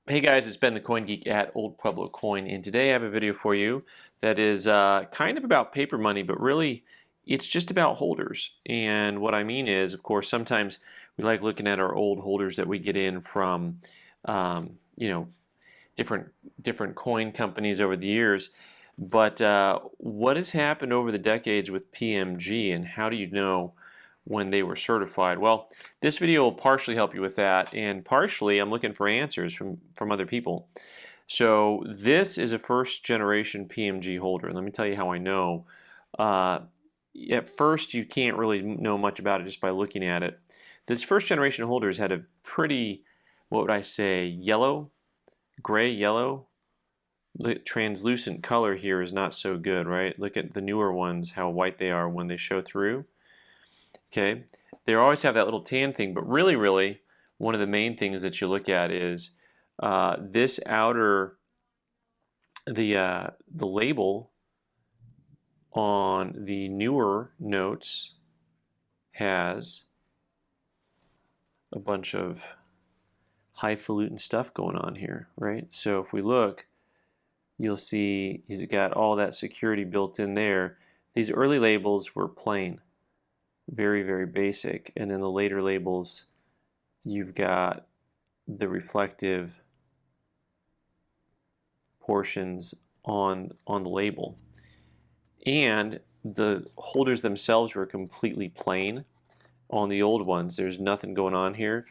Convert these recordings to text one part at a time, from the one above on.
Hey guys, it's Ben the Coin Geek at Old Pueblo Coin, and today I have a video for you that is kind of about paper money, but really it's just about holders. And what I mean is, of course, sometimes we like looking at our old holders that we get in from, um, you know, different coin companies over the years. But what has happened over the decades with PMG, and how do you know when they were certified? Well, this video will partially help you with that, and partially I'm looking for answers from other people. So this is a first generation PMG holder. Let me tell you how I know. Uh, at first, you can't really know much about it just by looking at it. This first generation holders had a pretty, what would I say, yellow, gray yellow. The translucent color here is not so good, right? Look at the newer ones, how white they are when they show through. Okay, they always have that little tan thing, but really, one of the main things that you look at is this outer, the label on the newer notes has a bunch of highfalutin stuff going on here, right? So if we look, you'll see he's got all that security built in there. These early labels were plain, very basic, and then the later labels, you've got the reflective portions on the label. And the holders themselves were completely plain on the old ones. There's nothing going on here.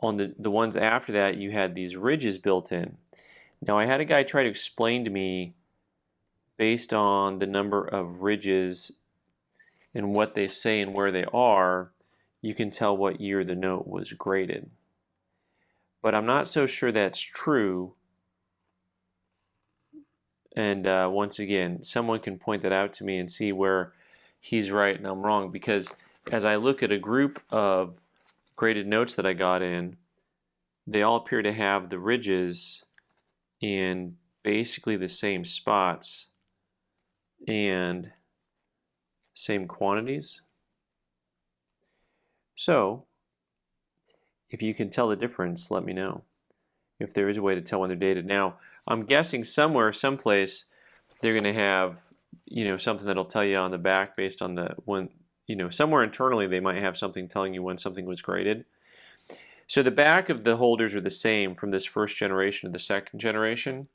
On the ones after that, you had these ridges built in. Now I had a guy try to explain to me, based on the number of ridges and what they say and where they are, you can tell what year the note was graded. But I'm not so sure that's true. And once again, someone can point that out to me and see where he's right and I'm wrong, because as I look at a group of graded notes that I got in, they all appear to have the ridges in basically the same spots and same quantities. So if you can tell the difference, let me know if there is a way to tell when they're dated. Now, I'm guessing somewhere, someplace, they're going to have, something that'll tell you on the back based on the when, somewhere internally they might have something telling you when something was graded. So the back of the holders are the same from this first generation to the second generation.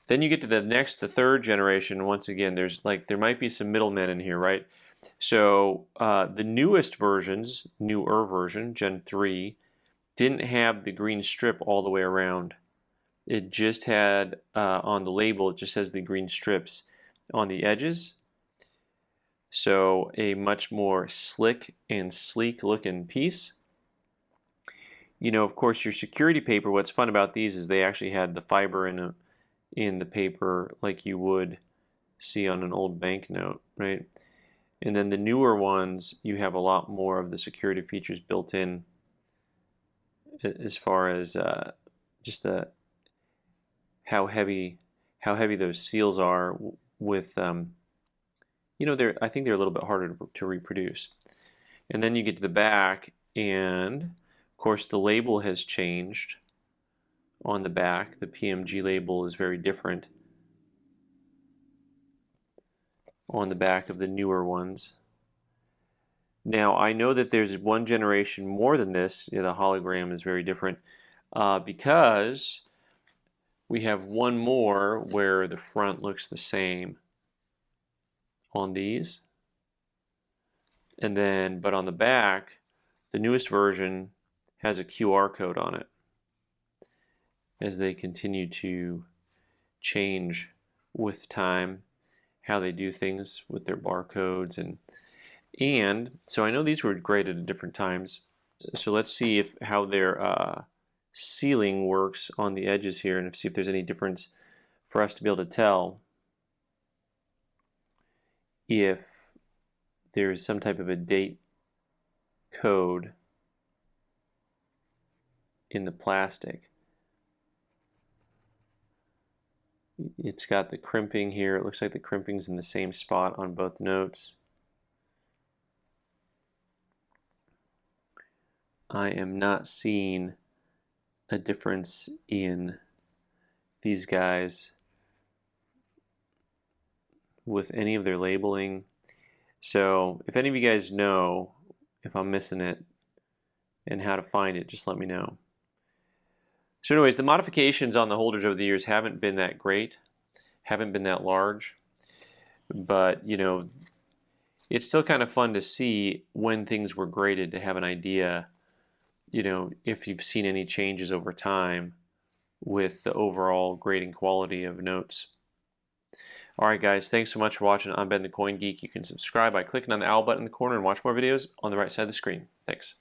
Then you get to the third generation. Once again, there might be some middlemen in here, right? So the newest versions, newer version, Gen 3, didn't have the green strip all the way around. It just had, on the label, it just has the green strips on the edges. So a much more slick and sleek looking piece. Of course, your security paper, what's fun about these is they actually had the fiber in the paper like you would see on an old banknote, right? And then the newer ones, you have a lot more of the security features built in, as far as just how heavy those seals are with, I think they're a little bit harder to reproduce. And then you get to the back, and of course the label has changed on the back. The PMG label is very different on the back of the newer ones. Now I know that there's one generation more than this. The hologram is very different because we have one more where the front looks the same on these. And then, but on the back, the newest version has a QR code on it, as they continue to change with time how they do things with their barcodes. And so I know these were graded at different times. So let's see how their sealing works on the edges here, and see if there's any difference for us to be able to tell if there's some type of a date code in the plastic. It's got the crimping here. It looks like the crimping's in the same spot on both notes. I am not seeing a difference in these guys with any of their labeling. So if any of you guys know if I'm missing it and how to find it, just let me know. So anyways, the modifications on the holders over the years haven't been that great, haven't been that large, but you know, it's still kind of fun to see when things were graded, to have an idea, you know, if you've seen any changes over time with the overall grading quality of notes. Alright guys, thanks so much for watching. I'm Ben the Coin Geek. You can subscribe by clicking on the owl button in the corner and watch more videos on the right side of the screen. Thanks.